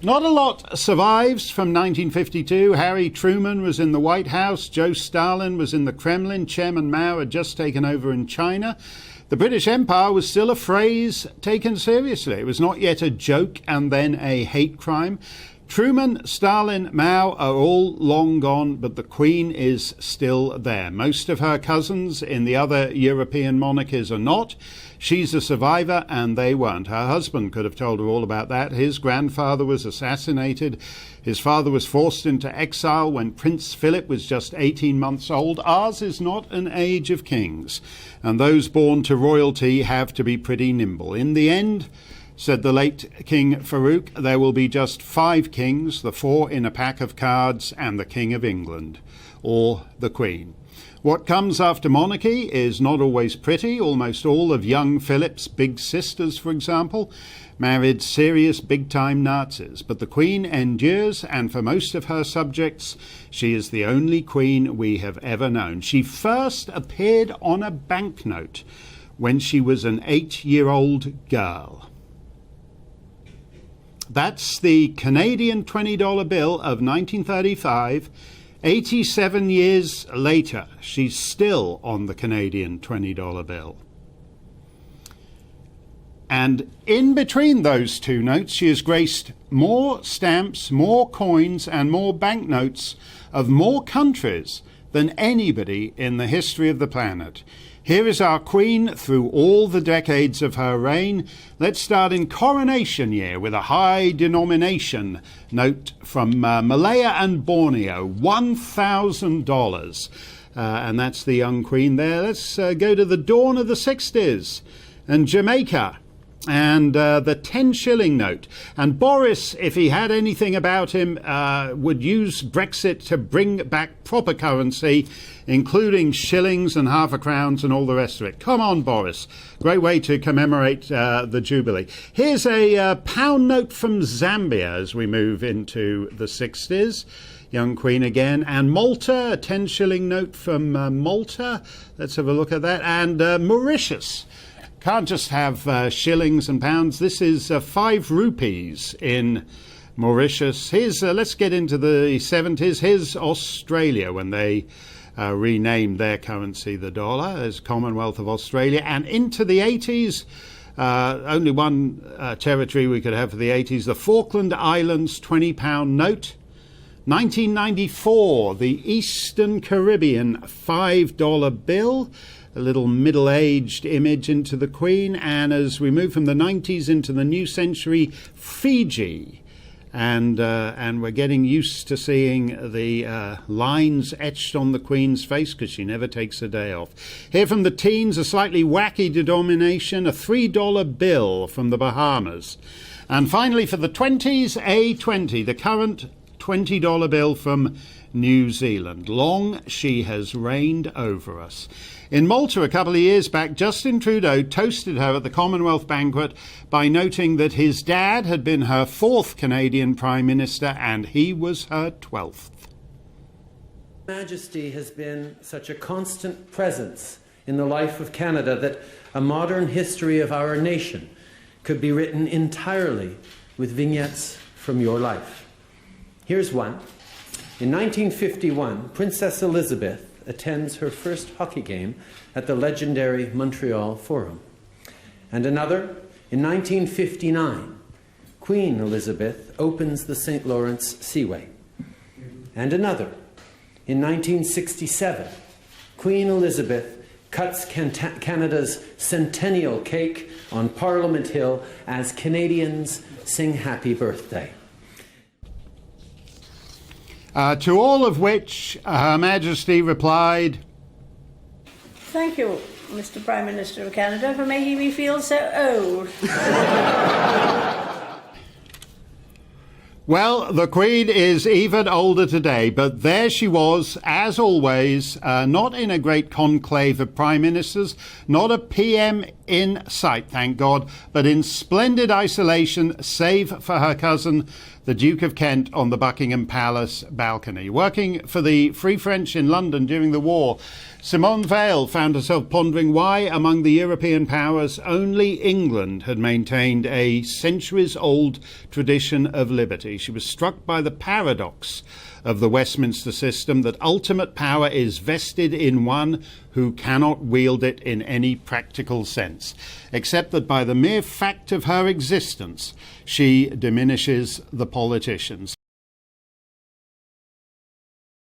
Not a lot survives from 1952. Harry Truman was in the White House. Joe Stalin was in the Kremlin. Chairman Mao had just taken over in China. The British Empire was still a phrase taken seriously. It was not yet a joke and then a hate crime. Truman, Stalin, Mao are all long gone, but the Queen is still there. Most of her cousins in the other European monarchies are not. She's a survivor and they weren't. Her husband could have told her all about that. His grandfather was assassinated. His father was forced into exile when Prince Philip was just 18 months old. Ours is not an age of kings, and those born to royalty have to be pretty nimble. In the end, said the late King Farouk, there will be just 5 kings, the 4 in a pack of cards, and the King of England, or the Queen. What comes after monarchy is not always pretty. Almost all of young Philip's big sisters, for example, married serious big-time Nazis. But the Queen endures, and for most of her subjects, she is the only queen we have ever known. She first appeared on a banknote when she was an 8-year-old girl. That's the Canadian $20 bill of 1935. 87 years later, she's still on the Canadian $20 bill. And in between those two notes, she has graced more stamps, more coins, and more banknotes of more countries than anybody in the history of the planet. Here is our Queen through all the decades of her reign. Let's start in coronation year with a high denomination note from Malaya and Borneo, $1,000. And that's the young Queen there. Let's go to the dawn of the 60s and Jamaica. And the 10-shilling note. And Boris, if he had anything about him, would use Brexit to bring back proper currency, including shillings and half a crowns and all the rest of it. Come on, Boris. Great way to commemorate the Jubilee. Here's a pound note from Zambia as we move into the 60s. Young Queen again. And Malta, a 10-shilling note from Malta. Let's have a look at that. And Mauritius. Can't just have shillings and pounds. This is 5 rupees in Mauritius. Here's, let's get into the 70s. Here's Australia when they renamed their currency the dollar as Commonwealth of Australia. And into the 80s, only one territory we could have for the 80s, the Falkland Islands £20 note. 1994, the Eastern Caribbean $5 bill. A little middle-aged image into the Queen, and as we move from the 90s into the new century, Fiji, and we're getting used to seeing the lines etched on the Queen's face because she never takes a day off. Here from the teens, a slightly wacky denomination, a $3 bill from the Bahamas, and finally for the 20s, A20, the current $20 bill from New Zealand. Long she has reigned over us. In Malta a couple of years back, Justin Trudeau toasted her at the Commonwealth banquet by noting that his dad had been her 4th Canadian Prime Minister and he was her 12th. Majesty has been such a constant presence in the life of Canada that a modern history of our nation could be written entirely with vignettes from your life. Here's one. In 1951, Princess Elizabeth attends her first hockey game at the legendary Montreal Forum. And another, in 1959, Queen Elizabeth opens the St. Lawrence Seaway. And another, in 1967, Queen Elizabeth cuts Canada's centennial cake on Parliament Hill as Canadians sing Happy Birthday. To all of which Her Majesty replied, "Thank you, Mr. Prime Minister of Canada, for making me feel so old." Well, the Queen is even older today, but there she was, as always, not in a great conclave of prime ministers, not a PM in sight, thank God, but in splendid isolation, save for her cousin, the Duke of Kent, on the Buckingham Palace balcony. Working for the Free French in London during the war, Simone Veil found herself pondering why, among the European powers, only England had maintained a centuries-old tradition of liberty. She was struck by the paradox of the Westminster system, that ultimate power is vested in one who cannot wield it in any practical sense, except that by the mere fact of her existence, she diminishes the politicians.